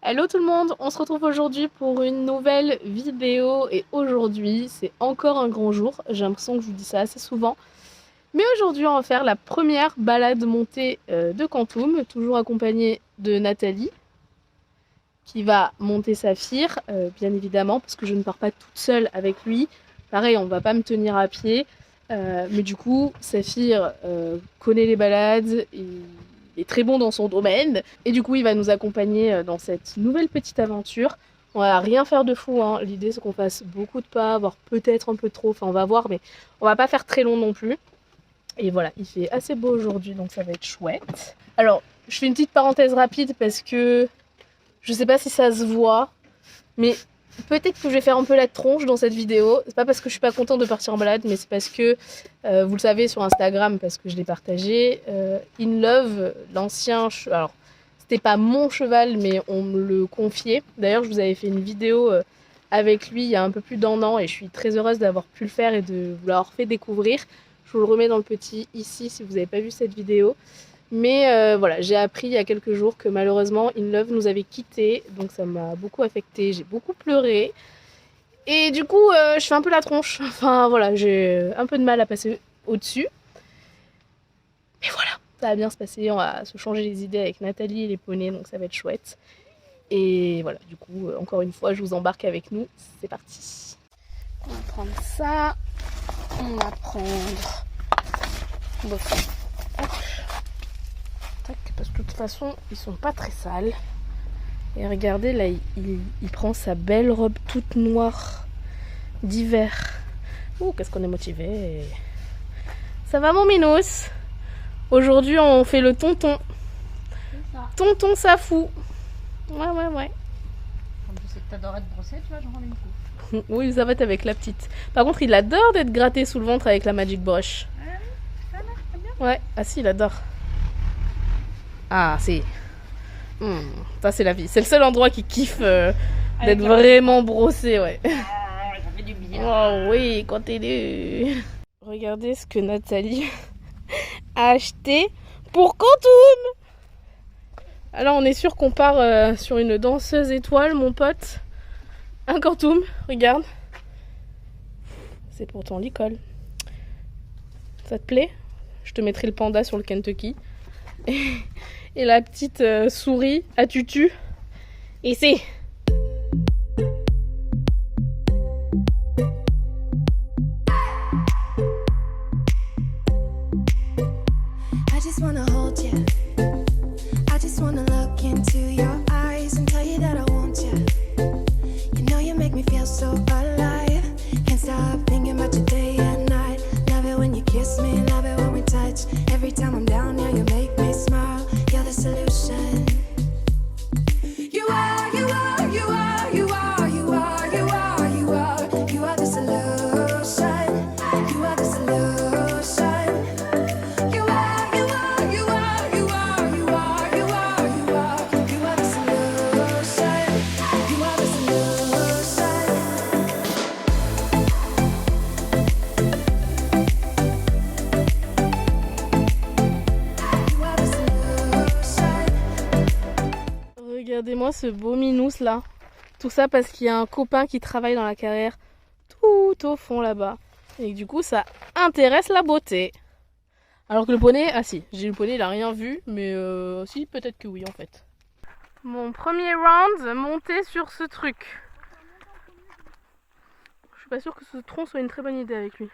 Hello tout le monde, on se retrouve aujourd'hui pour une nouvelle vidéo et aujourd'hui c'est encore un grand jour, j'ai l'impression que je vous dis ça assez souvent. Mais aujourd'hui on va faire la première balade montée de Quantum, toujours accompagnée de Nathalie qui va monter Saphir, bien évidemment parce que je ne pars pas toute seule avec lui. Pareil, on va pas me tenir à pied, mais du coup Saphir connaît les balades, il est très bon dans son domaine et du coup il va nous accompagner dans cette nouvelle petite aventure. On va rien faire de fou, hein. L'idée c'est qu'on fasse beaucoup de pas, voire peut-être un peu trop, enfin on va voir, mais on va pas faire très long non plus. Et voilà, il fait assez beau aujourd'hui donc ça va être chouette. Alors je fais une petite parenthèse rapide parce que je sais pas si ça se voit, mais peut-être que je vais faire un peu la tronche dans cette vidéo. C'est pas parce que je suis pas contente de partir en balade, mais c'est parce que, vous le savez sur Instagram, parce que je l'ai partagé, In Love, l'ancien... Alors, c'était pas mon cheval, mais on me le confiait. D'ailleurs, je vous avais fait une vidéo avec lui il y a un peu plus d'un an, et je suis très heureuse d'avoir pu le faire et de vous l'avoir fait découvrir. Je vous le remets dans le petit ici si vous n'avez pas vu cette vidéo. Mais voilà, j'ai appris il y a quelques jours que malheureusement In Love nous avait quittés, donc ça m'a beaucoup affectée, j'ai beaucoup pleuré. Et du coup, je fais un peu la tronche. Enfin voilà, j'ai un peu de mal à passer au-dessus. Mais voilà, ça va bien se passer, on va se changer les idées avec Nathalie et les poneys, donc ça va être chouette. Et voilà, du coup, encore une fois, je vous embarque avec nous, c'est parti. On va prendre ça, on va prendre... Bon, hop. Tac, parce que de toute façon, ils sont pas très sales. Et regardez, là, il prend sa belle robe toute noire d'hiver. Ouh, qu'est-ce qu'on est motivé. Ça va, mon Minos? Aujourd'hui, on fait le tonton. Tonton, ça fout. Ouais. Comme je sais que t'adores être brossé, tu vois, j'en remets une couche. Oui, ça va être avec la petite. Par contre, il adore d'être gratté sous le ventre avec la Magic Brush. Ah oui, ça va, t'aimes bien? Ouais, ah si, il adore. Ah, si. Ça, c'est la vie. C'est le seul endroit qui kiffe d'être vraiment brossé, ouais. Ah, ça fait du bien. Oh oui, continue. Regardez ce que Nathalie a acheté pour Quantum. Alors on est sûr qu'on part sur une danseuse étoile, mon pote. Un Quantum, regarde. C'est pour ton licol. Ça te plaît? Je te mettrai le panda sur le Kentucky. Et la petite souris à tutu. Ici. I just wanna hold you. I just wanna look into your eyes and tell you that I want you. You know you make me feel so alive. Can't stop thinking about you day and night. Love it when you kiss me, love it when we touch. Every time I'm down here, you make me smile. You're the solution. You are, you are, you are, you are, you are, you are, you are. You are the solution. You are the solution. You are, you are, you are, you are, you are, you are, you are. You are the solution. You are the solution. You are the solution. Regardez-moi ce beau minous là. Tout ça parce qu'il y a un copain qui travaille dans la carrière tout au fond là-bas. Et du coup, ça intéresse la beauté. Alors que le poney, ah si, j'ai le poney, il a rien vu, mais si, peut-être que oui en fait. Mon premier round monté sur ce truc. Je suis pas sûre que ce tronc soit une très bonne idée avec lui.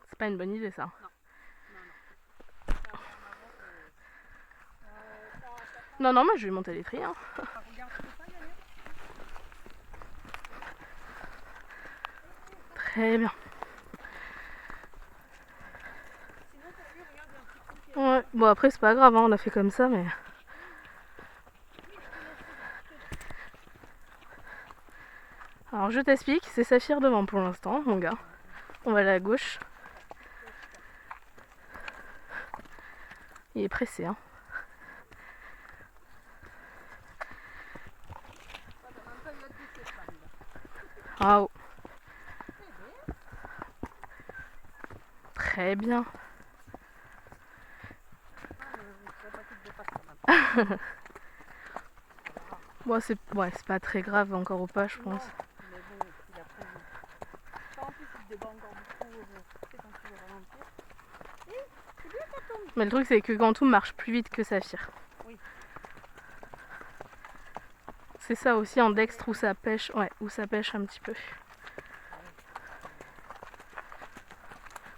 C'est pas une bonne idée ça. Non, moi je vais monter les trilles. Hein. Très bien. Ouais, bon après c'est pas grave, hein, on a fait comme ça, mais... Alors je t'explique, c'est Saphir devant pour l'instant, mon gars. On va aller à gauche. Il est pressé, hein. Ah oh. Très bien. Bon, c'est pas très grave encore ou pas, je pense. Mais bon, il a prévu. Ça, en plus, il te débat encore beaucoup. C'est quand tu veux ralentir. Mais le truc, c'est que Quantum marche plus vite que Saphir. Oui. C'est ça aussi en dextre où ça pêche, où ça pêche un petit peu.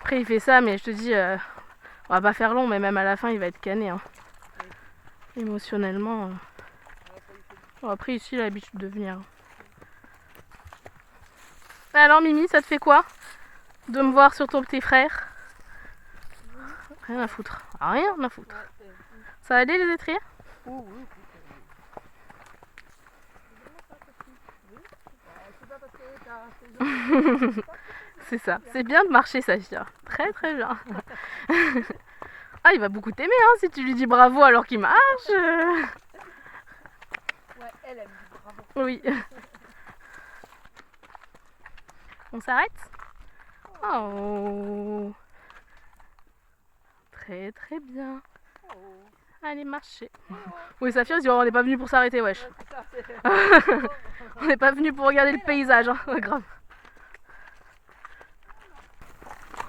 Après, il fait ça, mais je te dis, on va pas faire long, mais même à la fin, il va être cané. Hein. Oui. Émotionnellement. Bon, après, ici, il a l'habitude de venir. Alors, Mimi, ça te fait quoi de me voir sur ton petit frère? Rien à foutre. Rien à foutre. Ça va aller les étriers? Oh, oui. C'est ça. C'est bien de marcher, Saphir. Très très bien. Ah, il va beaucoup t'aimer hein, si tu lui dis bravo alors qu'il marche. Ouais, elle aime dit bravo. Oui. On s'arrête? Oh. Très très bien. Allez, marcher. Oui, Saphir, il dit, on n'est pas venu pour s'arrêter, wesh. On n'est pas venu pour regarder le paysage, hein. Grave.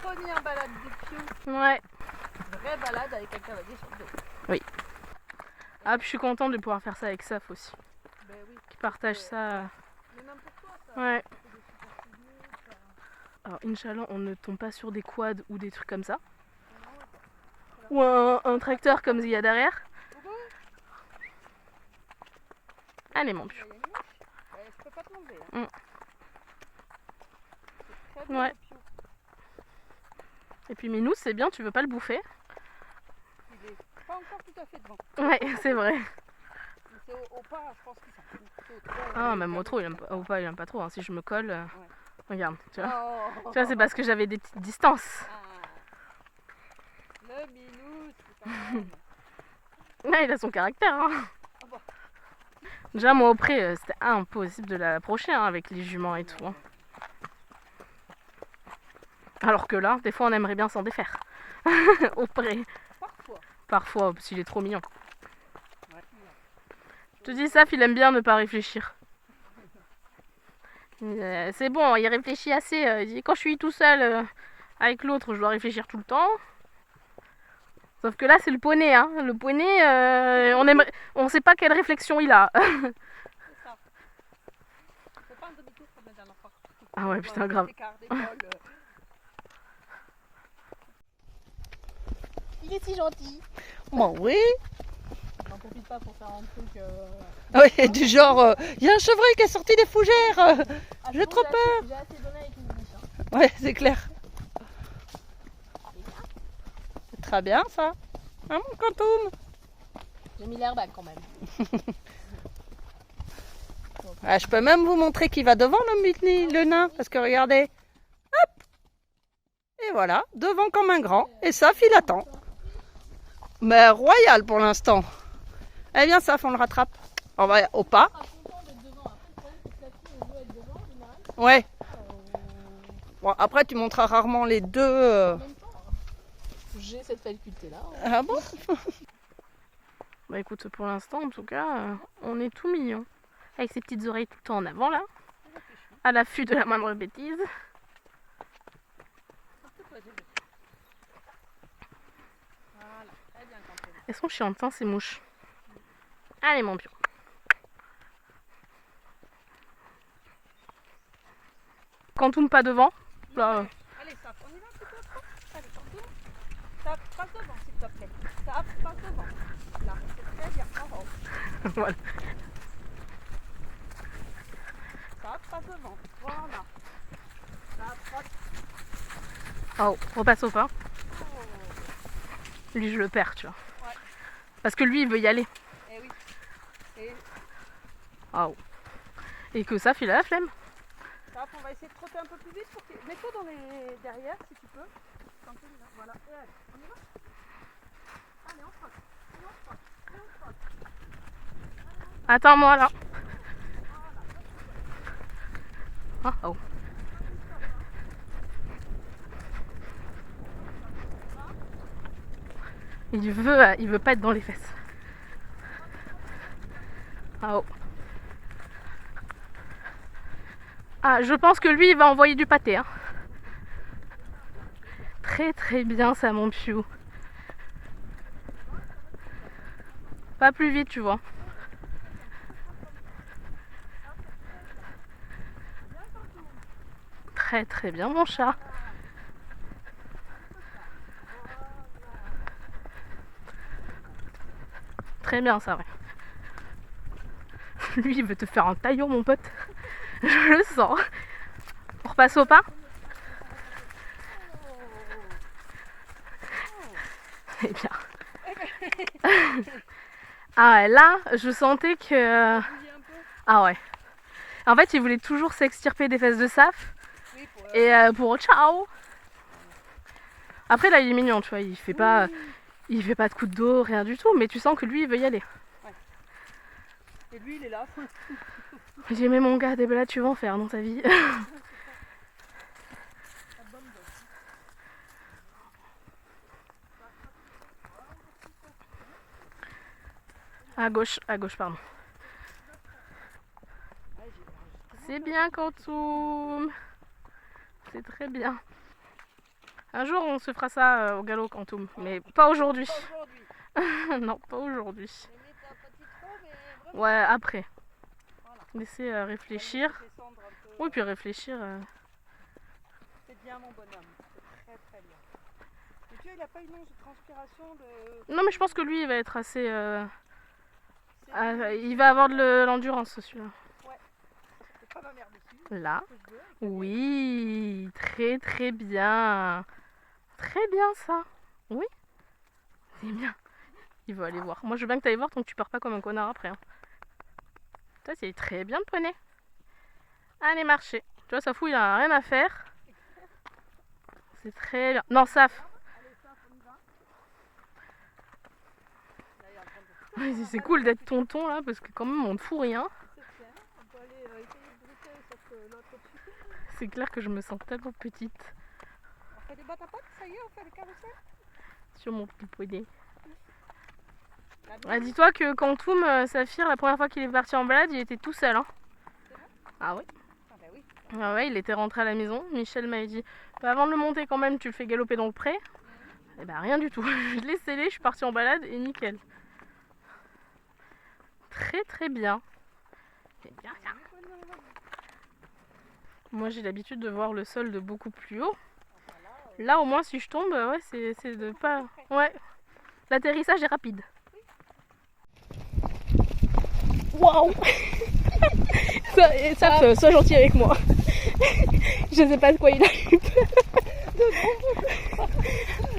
Première balade des pious. Ouais. Vraie balade avec un cavalier sur le dos. Oui. Ah, puis je suis contente de pouvoir faire ça avec Saf aussi. Ben oui. Qui partage ça. Mais même pour toi, ça. Ouais. Alors, Inch'Allah, on ne tombe pas sur des quads ou des trucs comme ça. Ou un tracteur comme il y a derrière. Allez, mon piou. Je peux pas te l'enlever. Mm. C'est très bien, Ouais. Et puis Minou, c'est bien, tu veux pas le bouffer? Il est pas encore tout à fait devant. Ouais, c'est vrai. Mais c'est au pas, je pense qu'il s'en fout plutôt trop. Ah, même au trop, il aime pas trop. Hein. Si je me colle, regarde, tu vois. Oh. Tu vois, c'est parce que j'avais des petites distances. Ah. Le minou, c'est quand même. Ouais, il a son caractère. Hein. Ah bah. Déjà, moi, au pré, c'était impossible de l'approcher hein, avec les juments et tout. Hein. Alors que là, des fois, on aimerait bien s'en défaire. Au pré. Parfois. Parfois, s'il est trop mignon. Ouais. Je te dis ça, il aime bien ne pas réfléchir. C'est bon, il réfléchit assez. Il dit, quand je suis tout seul avec l'autre, je dois réfléchir tout le temps. Sauf que là, c'est le poney. Hein. Le poney, on sait pas quelle réflexion il a. C'est ça. C'est pas un demi-tour comme la dernière fois. Ah ouais, putain, grave. Il est si gentil. Bon, oui. On n'en profite pas pour faire un truc. Oui, du genre, il y a un chevreuil qui est sorti des fougères. J'ai trop peur. J'ai assez donné avec une biche. Hein. Ouais, c'est clair. C'est très bien ça. Hein, mon Quantum? J'ai mis l'airbag quand même. Ah, je peux même vous montrer qui va devant le nain. Parce que regardez. Hop. Et voilà, devant comme un grand. Et Saf, il attend. Mais royal pour l'instant. Eh bien, Saf, on le rattrape. On va au pas. Ouais. Bon, après, tu monteras rarement les deux. J'ai cette faculté là. Ah bon? Bah écoute, pour l'instant, en tout cas, on est tout mignon. Avec ses petites oreilles tout le temps en avant, là. À l'affût de la moindre bêtise. Elles sont chiantes, hein, ces mouches. Allez, mon pion. Quantum pas devant. Là, Allez, Saf, on y va un petit peu après. Allez, Quantum. Saf, passe devant s'il te plaît. Saf, passe devant. Là, c'est très bien. Oh. voilà. Saf, passe devant. Voilà. Saf, passe. Oh, repasse au pas. Oh. Lui, je le perds, tu vois. Ouais. Parce que lui, il veut y aller. Eh oui. Et Oh. Et que ça, il a la flemme. Saf, on va essayer de trotter un peu plus vite pour que. Mets-toi dans les derrière si tu peux. Quantum, là, voilà. Et allez, on y va. Allez, on trotte. Et on trotte. Et on trotte. Attends-moi, là. Oh, oh. Il veut pas être dans les fesses. Ah, oh. Ah, je pense que lui, il va envoyer du pâté. Hein. Très très bien ça, mon piou. Pas plus vite, tu vois. Très très bien, mon chat. Très bien ça, ouais. Lui, il veut te faire un taillot, mon pote. Je le sens. On repasse au pas. Eh bien. Ah ouais, là, je sentais que... Ah ouais. En fait, il voulait toujours s'extirper des fesses de Saf. Et pour ciao. Après, là, il est mignon, tu vois. Il fait pas de coup de dos, rien du tout. Mais tu sens que lui, il veut y aller. Ouais. Et lui, il est là. J'ai aimé mon gars, des balades, tu vas en faire dans ta vie. À gauche, pardon. C'est bien, Quantum. C'est très bien. Un jour, on se fera ça au galop, Quantum. Mais pas aujourd'hui. Non, pas aujourd'hui. Ouais, après. Laisser réfléchir. Oui, puis réfléchir. C'est bien, mon bonhomme. C'est très très bien. Et tu vois, il n'a pas une once de transpiration de... Non, mais je pense que lui, il va être assez... il va avoir de l'endurance, celui-là. Ouais. C'est pas ma mère dessus. Là. Oui, très très bien. Très bien ça. Oui. C'est bien. Il veut aller voir. Moi, je veux bien que tu ailles voir, donc tu pars pas comme un connard après. Hein. Toi, c'est très bien le poney. Allez, marcher. Tu vois, Safou, il a rien à faire. C'est très bien. Non, Saf. C'est cool d'être tonton là, parce que quand même, on ne fout rien. On peut aller essayer de brouter sur l'autre dessus. C'est clair que je me sens tellement petite On fait des bottes à pattes, ça y est, on fait des carousels. sur mon petit poney. Ah, dis-toi que Quantum, Saphir, la première fois qu'il est parti en balade, il était tout seul. Hein. Ah oui. Ah bah oui. Ah ouais, il était rentré à la maison. Michel m'avait dit, bah, avant de le monter quand même, tu le fais galoper dans le pré. Et bah rien du tout. Je l'ai scellé, je suis partie en balade et nickel. Très très bien. C'est bien ça. Moi j'ai l'habitude de voir le sol de beaucoup plus haut. Là au moins si je tombe, ouais, c'est de pas... Ouais, l'atterrissage est rapide. Waouh. Sois gentil avec moi. Je sais pas de quoi il a eu peur.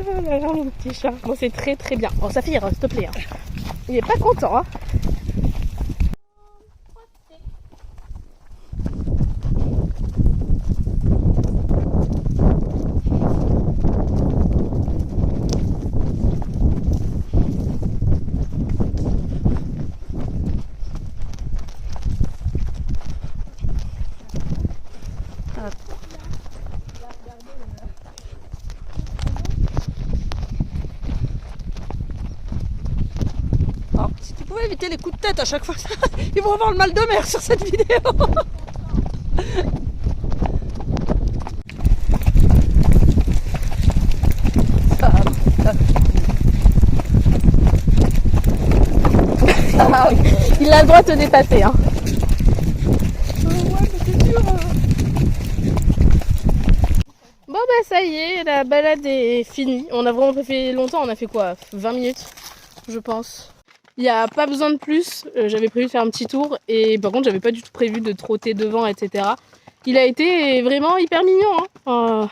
Oh là là, mon petit chat. Bon, c'est très très bien. Oh, Saphir, s'il te plaît. Hein. Il est pas content. Hein. Si tu pouvais éviter les coups de tête à chaque fois, ils vont avoir le mal de mer sur cette vidéo. Ah oui, il a le droit de te dépasser. Hein. Ouais, mais c'est sûr. Bon bah ça y est, la balade est finie. On a vraiment pas fait longtemps, on a fait quoi, 20 minutes je pense. Il n'y a pas besoin de plus, j'avais prévu de faire un petit tour et par contre j'avais pas du tout prévu de trotter devant, etc. Il a été vraiment hyper mignon, hein.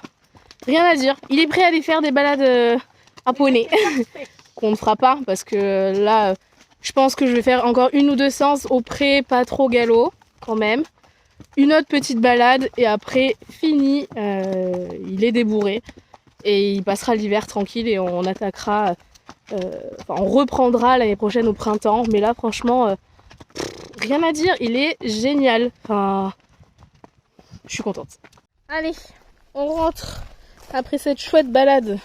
Rien à dire. Il est prêt à aller faire des balades à poney qu'on ne fera pas parce que là je pense que je vais faire encore une ou deux séances au pré, pas trop galop quand même. Une autre petite balade et après fini, il est débourré et il passera l'hiver tranquille et on attaquera, on reprendra l'année prochaine au printemps. Mais là franchement, rien à dire, il est génial. Enfin, je suis contente. Allez, on rentre après cette chouette balade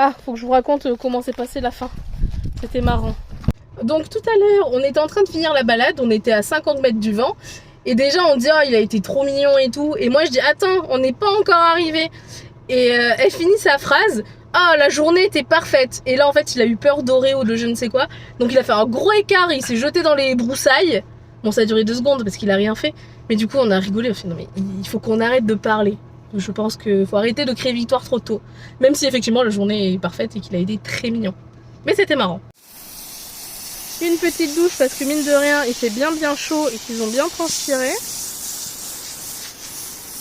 Ah, faut que je vous raconte comment s'est passée la fin. C'était marrant. Donc tout à l'heure, on était en train de finir la balade, on était à 50 mètres du vent. Et déjà on dit, oh, il a été trop mignon et tout. Et moi je dis, attends, on n'est pas encore arrivé. Et elle finit sa phrase, ah, la journée était parfaite. Et là en fait il a eu peur d'Oreo, de je ne sais quoi. Donc il a fait un gros écart, il s'est jeté dans les broussailles. Bon, ça a duré 2 secondes parce qu'il a rien fait. Mais du coup on a rigolé, on fait, non mais il faut qu'on arrête de parler. Je pense qu'il faut arrêter de créer victoire trop tôt. Même si effectivement la journée est parfaite et qu'il a été très mignon. Mais c'était marrant. Une petite douche parce que mine de rien il fait bien chaud et qu'ils ont bien transpiré.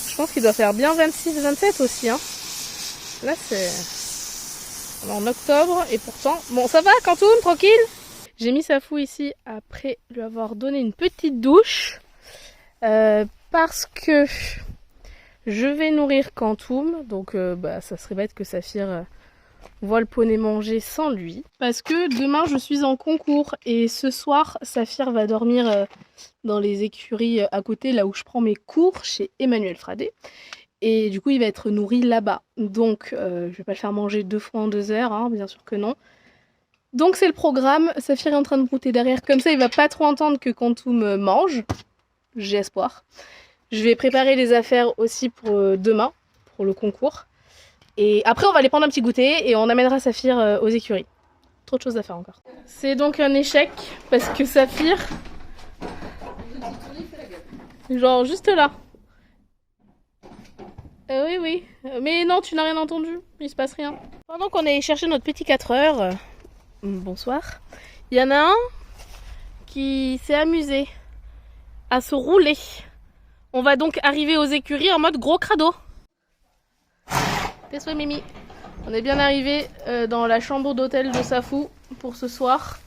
Je pense qu'il doit faire bien 26-27 aussi hein. Là c'est en octobre et pourtant... Bon ça va Quantoum, tranquille. J'ai mis Safou ici après lui avoir donné une petite douche. Parce que je vais nourrir Quantoum. Donc ça serait bête que Saphir... voit le poney manger sans lui. Parce que demain je suis en concours et ce soir Saphir va dormir dans les écuries à côté, là où je prends mes cours chez Emmanuel Fradé. Et du coup il va être nourri là-bas. Donc je vais pas le faire manger 2 fois en 2 heures, hein, bien sûr que non. Donc c'est le programme. Saphir est en train de brouter derrière, comme ça il va pas trop entendre que Quantoum mange. J'ai espoir. Je vais préparer les affaires aussi pour demain, pour le concours. Et après on va aller prendre un petit goûter et on amènera Saphir aux écuries. Trop de choses à faire encore. C'est donc un échec parce que Saphir... Genre juste là. Oui. Mais non, tu n'as rien entendu. Il se passe rien. Pendant qu'on est chercher notre petit 4 heures... bonsoir. Il y en a un qui s'est amusé à se rouler. On va donc arriver aux écuries en mode gros crado. Tes souhaits Mimi. On est bien arrivé dans la chambre d'hôtel de Safou pour ce soir.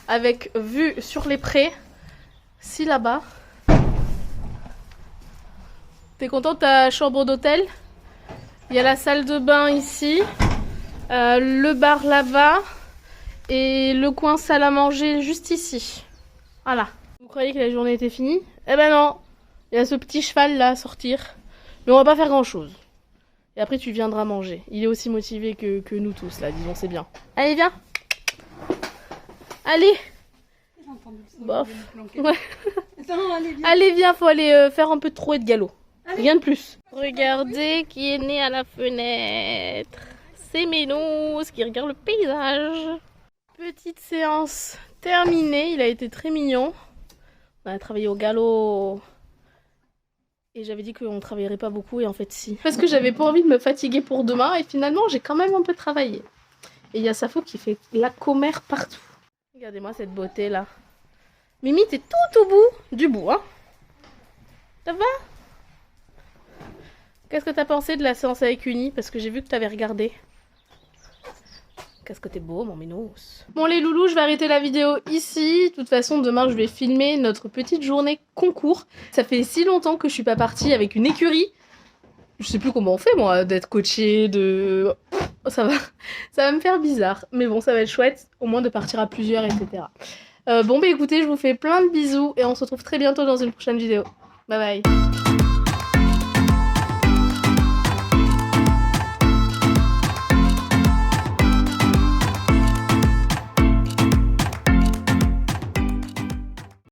Avec vue sur les prés. Si là-bas. T'es content de ta chambre d'hôtel? Il y a la salle de bain ici. Le bar là-bas. Et le coin salle à manger juste ici. Voilà. Vous croyez que la journée était finie? Eh ben non. Il y a ce petit cheval là à sortir. Mais on va pas faire grand chose. Et après tu viendras manger. Il est aussi motivé que nous tous là, disons, c'est bien. Allez viens. Allez. Bof. Ouais. Allez viens, faut aller faire un peu de trot et de galop. Rien de plus. Regardez qui est né à la fenêtre. C'est Ménos qui regarde le paysage. Petite séance terminée, il a été très mignon. On a travaillé au galop. Et j'avais dit qu'on ne travaillerait pas beaucoup et en fait si. Parce que j'avais pas envie de me fatiguer pour demain et finalement j'ai quand même un peu travaillé. Et il y a Safou qui fait la commère partout. Regardez-moi cette beauté là. Mimi, t'es tout au bout du bout, hein. Ça va? Qu'est-ce que t'as pensé de la séance avec Uni? Parce que j'ai vu que t'avais regardé. Qu'est-ce que t'es beau, mon Ménos. Bon les loulous, je vais arrêter la vidéo ici. De toute façon, demain, je vais filmer notre petite journée concours. Ça fait si longtemps que je suis pas partie avec une écurie. Je sais plus comment on fait, moi, d'être coachée, de... Ça va me faire bizarre. Mais bon, ça va être chouette, au moins de partir à plusieurs, etc. Bon, bah écoutez, je vous fais plein de bisous et on se retrouve très bientôt dans une prochaine vidéo. Bye bye.